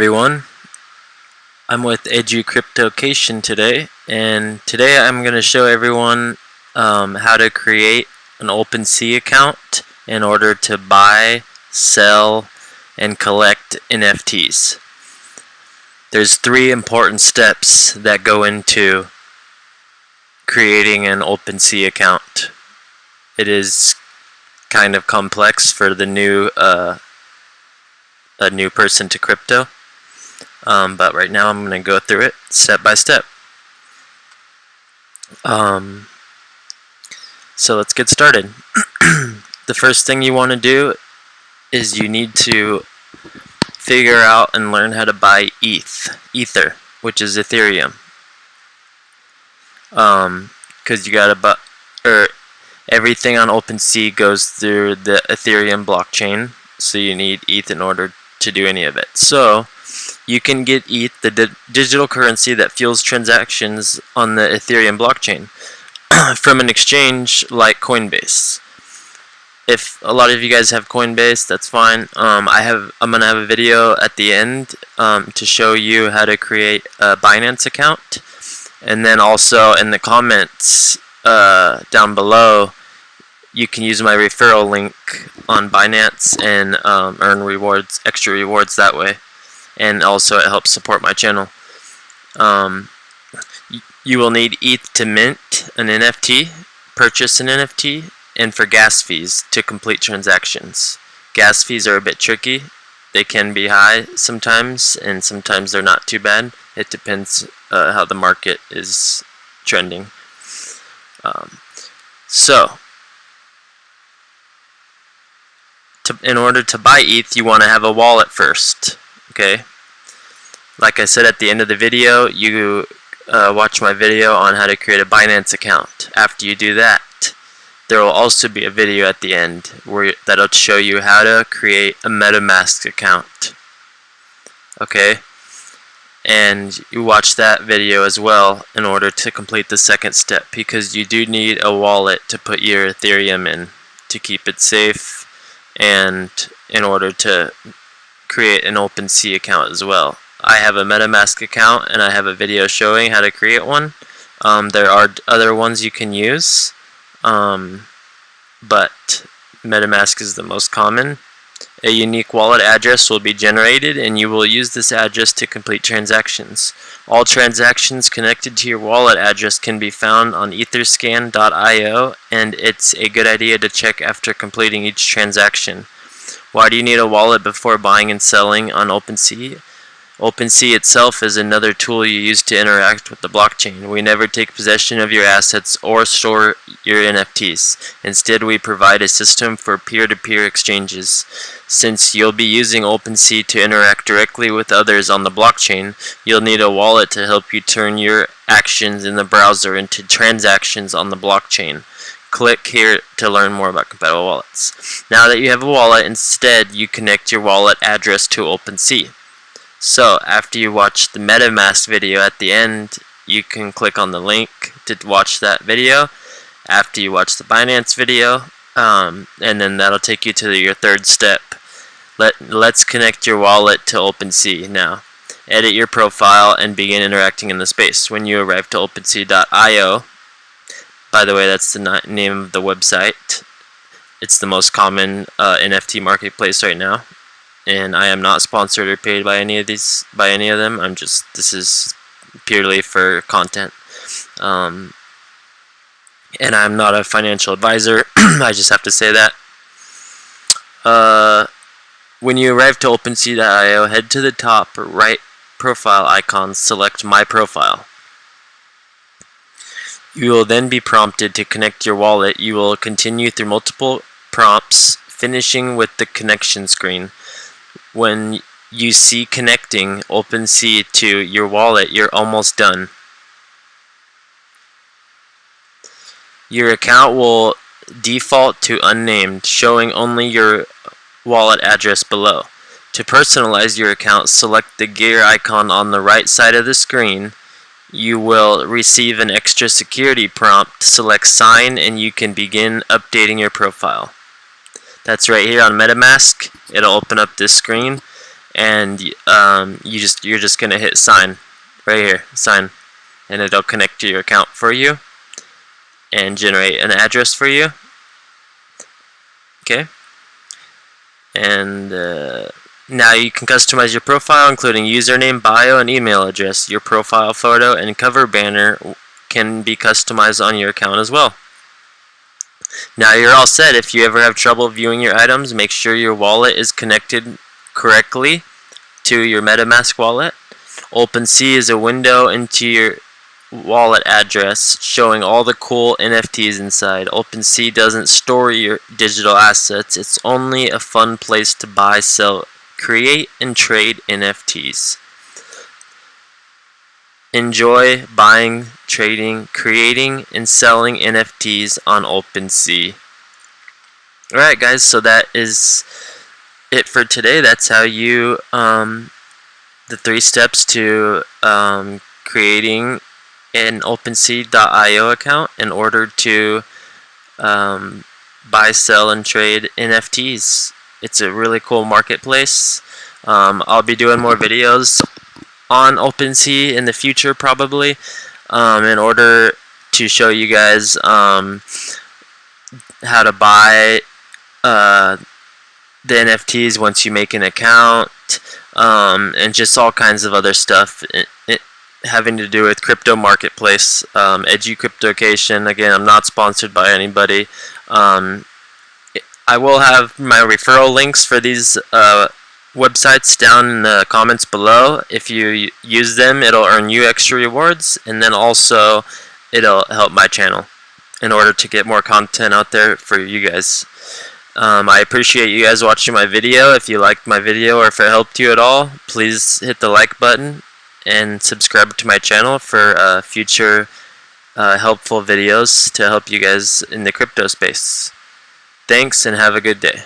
Everyone, I'm with EduCryptocation today, and today I'm going to show everyone how to create an OpenSea account in order to buy, sell, and collect NFTs. There's 3 important steps that go into creating an OpenSea account. It is kind of complex for the new person to crypto. But right now I'm going to go through it step by step. So let's get started. The first thing you want to do is you need to figure out and learn how to buy Ether, which is Ethereum. Because you gotta everything on OpenSea goes through the Ethereum blockchain, so you need ETH in order to do any of it. So you can get ETH, the digital currency that fuels transactions on the Ethereum blockchain, from an exchange like Coinbase. If a lot of you guys have Coinbase, that's fine. I'm gonna have a video at the end to show you how to create a Binance account, and then also in the comments down below, you can use my referral link on Binance and earn rewards, extra rewards that way. And also it helps support my channel. You will need ETH to mint an NFT, purchase an NFT, and for gas fees to complete transactions. Gas fees are a bit tricky. They can be high sometimes, and sometimes they're not too bad. It depends how the market is trending. In order to buy ETH, you want to have a wallet first. Okay? Like I said at the end of the video, you watch my video on how to create a Binance account. After you do that, there will also be a video at the end that'll show you how to create a MetaMask account. Okay? And you watch that video as well in order to complete the second step, because you do need a wallet to put your Ethereum in to keep it safe, and in order to create an OpenSea account as well. I have a MetaMask account and I have a video showing how to create one. There are other ones you can use, but MetaMask is the most common. A unique wallet address will be generated, and you will use this address to complete transactions. All transactions connected to your wallet address can be found on etherscan.io, and it's a good idea to check after completing each transaction. Why do you need a wallet before buying and selling on OpenSea? OpenSea itself is another tool you use to interact with the blockchain. We never take possession of your assets or store your NFTs. Instead, we provide a system for peer-to-peer exchanges. Since you'll be using OpenSea to interact directly with others on the blockchain, you'll need a wallet to help you turn your actions in the browser into transactions on the blockchain. Click here to learn more about compatible wallets. Now that you have a wallet, instead you connect your wallet address to OpenSea. So after you watch the MetaMask video at the end, you can click on the link to watch that video. After you watch the Binance video, and then that'll take you to your third step. Let's connect your wallet to OpenSea now. Edit your profile and begin interacting in the space. When you arrive to opensea.io, by the way, that's the name of the website. It's the most common NFT Marketplace right now. And I am not sponsored or paid by any of them. This is purely for content. And I'm not a financial advisor. I just have to say that. When you arrive to opensea.io, head to the top right profile icon, select My Profile. You will then be prompted to connect your wallet. You will continue through multiple prompts, finishing with the connection screen. When you see connecting OpenSea to your wallet, you're almost done. Your account will default to unnamed, showing only your wallet address below. To personalize your account, select the gear icon on the right side of the screen. You will receive an extra security prompt. Select Sign and you can begin updating your profile. That's right here on MetaMask. It'll open up this screen, and you're just gonna hit sign right here, sign, and it'll connect to your account for you and generate an address for you. Okay, and now you can customize your profile, including username, bio, and email address. Your profile photo and cover banner can be customized on your account as well. Now you're all set. If you ever have trouble viewing your items, make sure your wallet is connected correctly to your MetaMask wallet. OpenSea is a window into your wallet address showing all the cool NFTs inside. OpenSea doesn't store your digital assets. It's only a fun place to buy, sell, create, and trade NFTs. Enjoy buying, trading, creating, and selling NFTs on OpenSea. Alright guys, so that is it for today. That's how you, the 3 steps to creating an opensea.io account in order to buy, sell, and trade NFTs. It's a really cool marketplace. I'll be doing more videos on OpenSea in the future probably in order to show you guys how to buy the NFTs once you make an account, and just all kinds of other stuff having to do with crypto marketplace, EduCryptocation. Again, I'm not sponsored by anybody. I will have my referral links for these websites down in the comments below. If you use them, it'll earn you extra rewards, and then also it'll help my channel in order to get more content out there for you guys. I appreciate you guys watching my video. If you liked my video or if it helped you at all, please hit the like button and subscribe to my channel for future helpful videos to help you guys in the crypto space. Thanks and have a good day.